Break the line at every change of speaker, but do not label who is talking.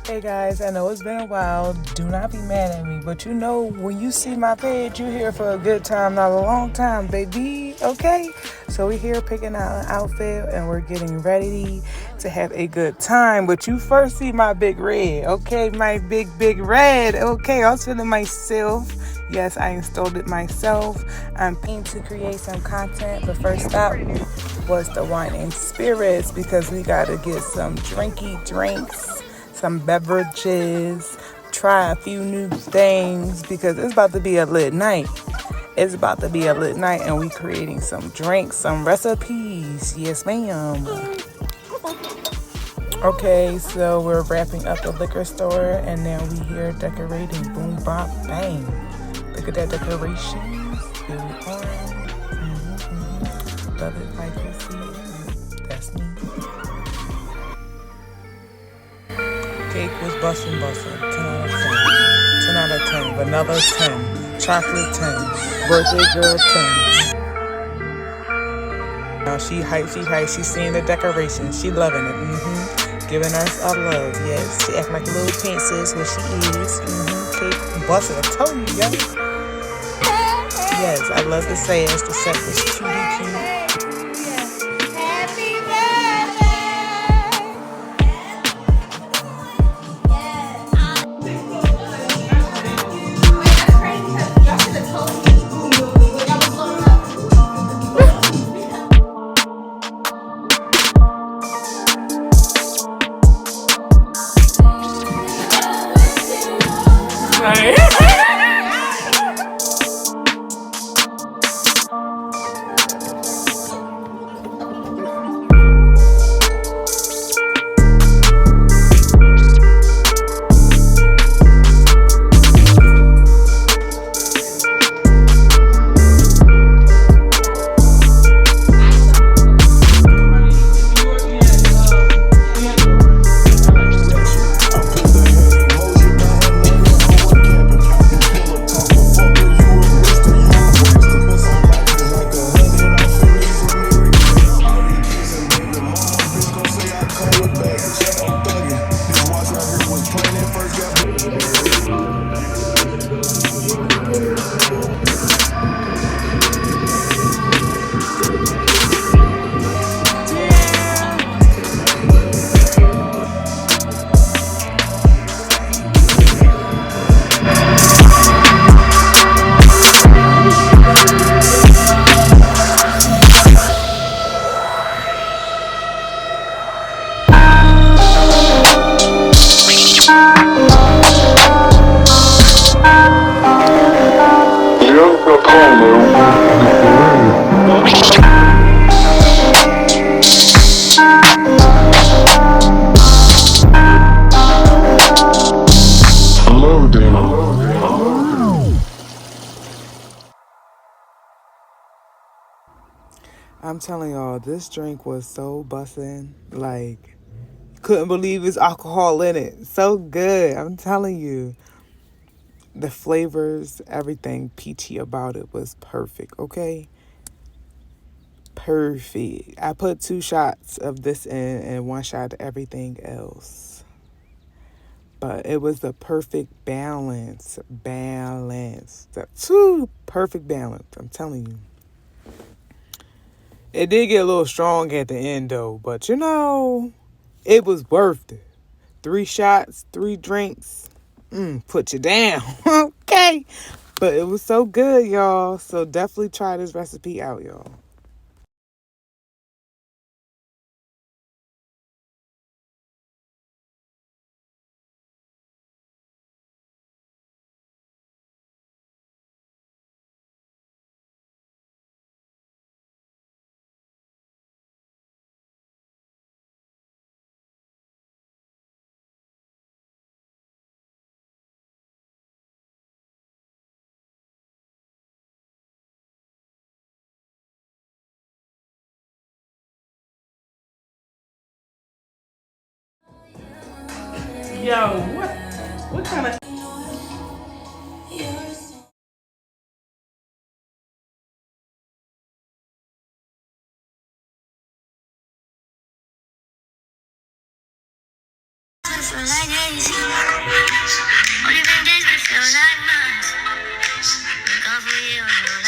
Hey guys, I know it's been a while. Do not be mad at me, but you know when you see my page, you're here for a good time, not a long time, baby. Okay? So we're here picking out an outfit and we're getting ready to have a good time. But you first see my big red, okay? My big red. Okay, I was feeling myself. Yes, I installed it myself. I'm paying to create some content. The first stop was the wine and spirits because we gotta get some drinky drinks, some beverages, try a few new things because it's about to be a lit night. It's about to be a lit night and we creating some drinks, some recipes. Yes, ma'am. Okay, so we're wrapping up the liquor store and now we here decorating. Boom, bop, bang. Look at that decorations. Here we are. Love it like you see it. That's me. Cake was bustin'. 10 out of 10. 10 out of 10. Vanilla 10. Chocolate 10. Birthday girl 10. Now she hype. She's seeing the decorations. She loving it. Giving us our love. Yes. She act like a little princess what she is. Cake bustin'. I told you, yo. Yes, I love the sass. The set was cutie cute. I'm telling y'all, this drink was so bussin'. Like, couldn't believe there's alcohol in it. So good. I'm telling you. The flavors, everything peachy about it was perfect, okay? Perfect. I put 2 shots of this in and 1 shot of everything else. But it was the perfect balance. The 2 perfect balance, I'm telling you. It did get a little strong at the end though, but you know, it was worth it. 3 shots, 3 drinks, put you down, okay? But it was so good, y'all. So definitely try this recipe out, y'all. Yo, what kind of
like days. Only been days, but feel like months. Been gone for years,